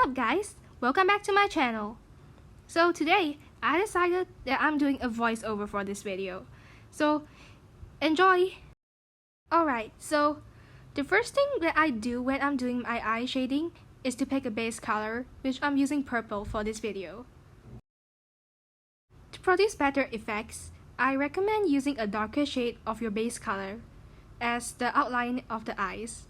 up guys? Welcome back to my channel. So today, I decided that I'm doing a voiceover for this video. So, enjoy! Alright, so the first thing that I do when I'm doing my eye shading is to pick a base color, which I'm using purple for this video. To produce better effects, I recommend using a darker shade of your base color as the outline of the eyes.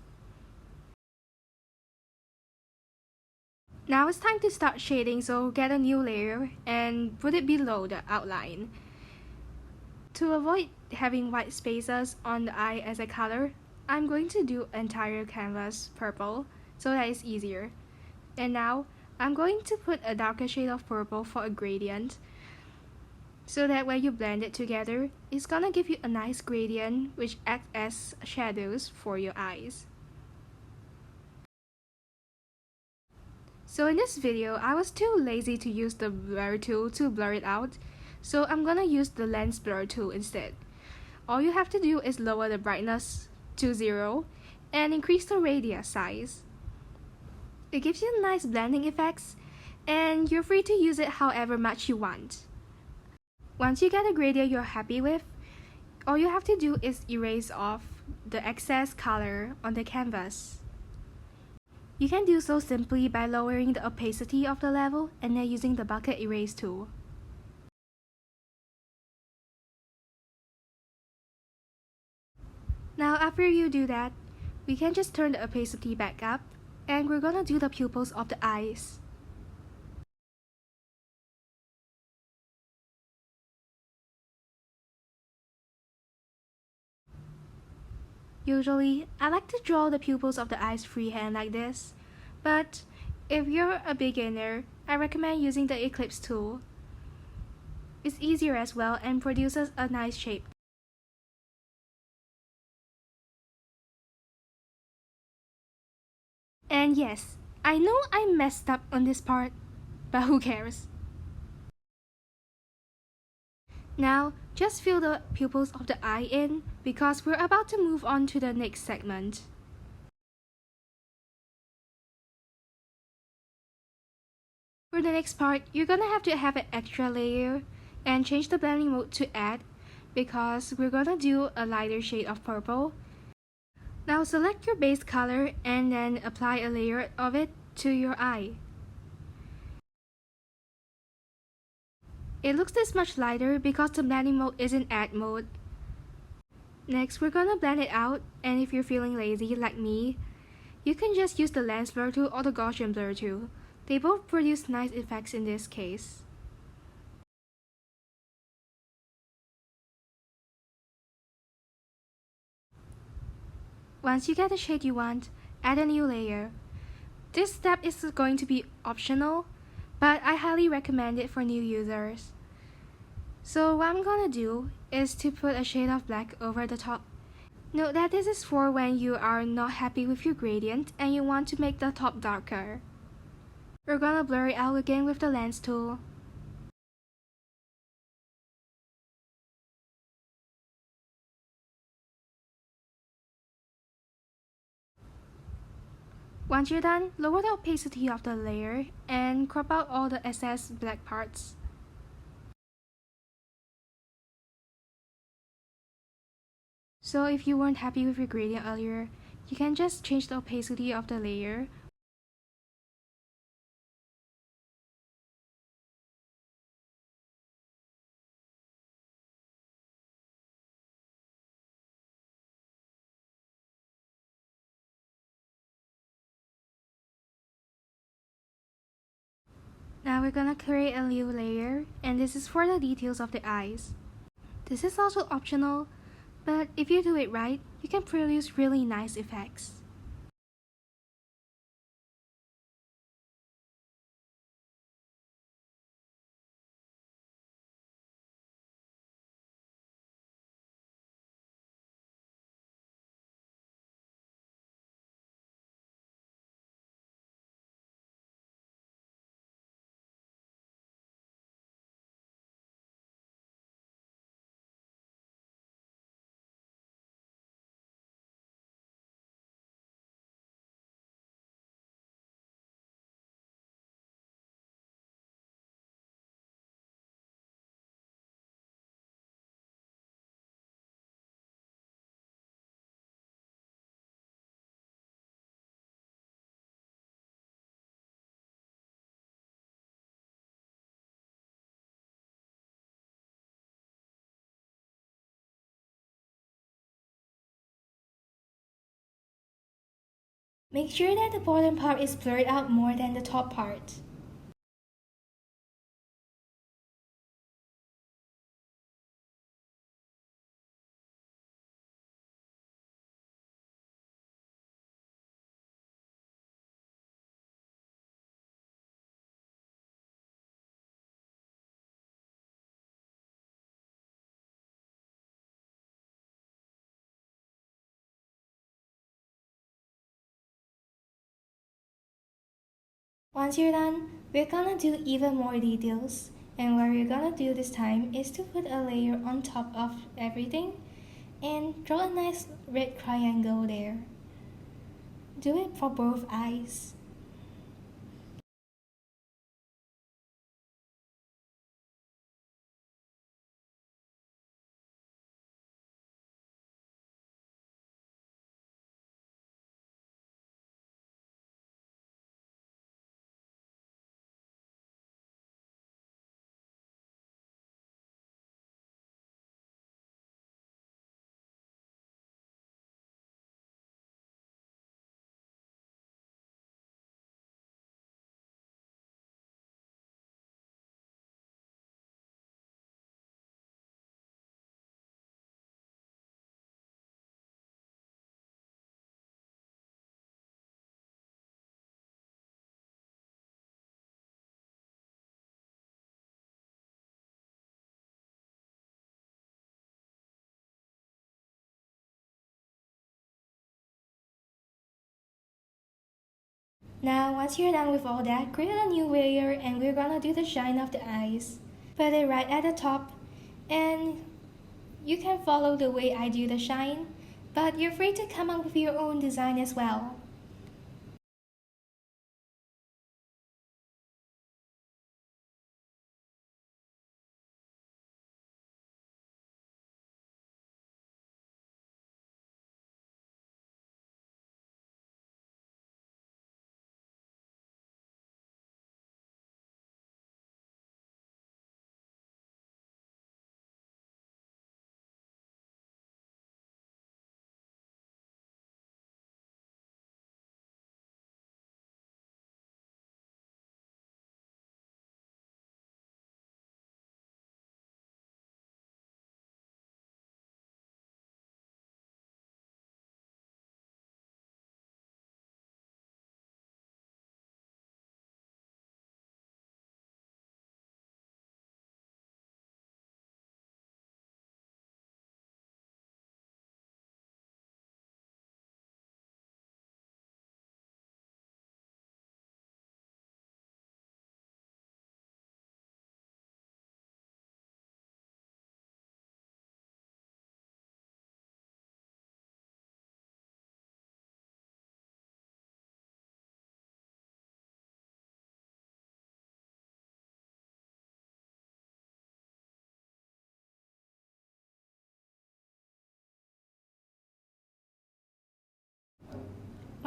Now it's time to start shading, so get a new layer and put it below the outline. To avoid having white spaces on the eye as a color, I'm going to do entire canvas purple so that it's easier. And now, I'm going to put a darker shade of purple for a gradient so that when you blend it together, it's gonna give you a nice gradient which acts as shadows for your eyes. So in this video, I was too lazy to use the blur tool to blur it out, so I'm gonna use the lens blur tool instead. All you have to do is lower the brightness to 0 and increase the radius size. It gives you nice blending effects, and you're free to use it however much you want. Once you get a gradient you're happy with, all you have to do is erase off the excess color on the canvas. You can do so simply by lowering the opacity of the level and then using the bucket erase tool. Now after you do that, we can just turn the opacity back up and we're gonna do the pupils of the eyes. Usually, I like to draw the pupils of the eyes freehand like this, but if you're a beginner, I recommend using the ellipse tool. It's easier as well and produces a nice shape. And yes, I know I messed up on this part, but who cares? Now, just fill the pupils of the eye in because we're about to move on to the next segment. For the next part, you're gonna have to have an extra layer and change the blending mode to add because we're gonna do a lighter shade of purple. Now select your base color and then apply a layer of it to your eye. It looks this much lighter because the blending mode is in add mode. Next, we're gonna blend it out, and if you're feeling lazy like me, you can just use the lens blur tool or the Gaussian blur tool. They both produce nice effects in this case. Once you get the shade you want, add a new layer. This step is going to be optional, but I highly recommend it for new users. So what I'm gonna do is to put a shade of black over the top. Note that this is for when you are not happy with your gradient and you want to make the top darker. We're gonna blur it out again with the lens tool. Once you're done, lower the opacity of the layer and crop out all the excess black parts. So if you weren't happy with your gradient earlier, you can just change the opacity of the layer. Now we're gonna create a new layer, and this is for the details of the eyes. This is also optional, but if you do it right, you can produce really nice effects. Make sure that the bottom part is blurred out more than the top part. Once you're done, we're gonna do even more details. And what we're gonna do this time is to put a layer on top of everything and draw a nice red triangle there. Do it for both eyes. Now, once you're done with all that, create a new layer and we're gonna do the shine of the eyes. Put it right at the top and you can follow the way I do the shine, but you're free to come up with your own design as well.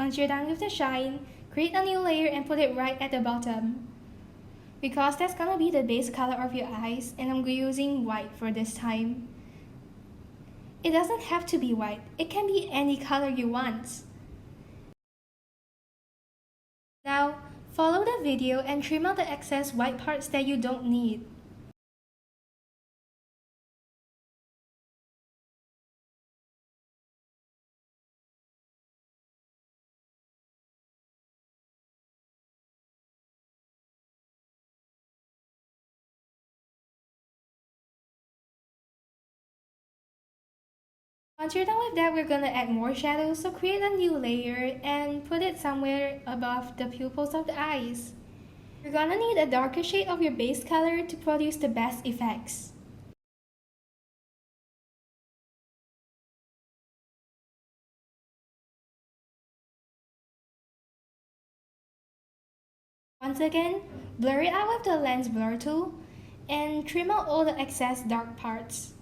Once you're done with the shine, create a new layer and put it right at the bottom. Because that's gonna be the base color of your eyes and I'm using white for this time. It doesn't have to be white, it can be any color you want. Now, follow the video and trim out the excess white parts that you don't need. Once you're done with that, we're gonna add more shadows, so create a new layer and put it somewhere above the pupils of the eyes. You're gonna need a darker shade of your base color to produce the best effects. Once again, blur it out with the lens blur tool and trim out all the excess dark parts.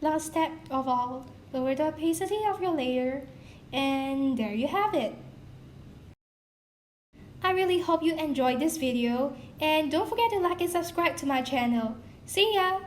Last step of all, lower the opacity of your layer, and there you have it. I really hope you enjoyed this video, and don't forget to like and subscribe to my channel. See ya!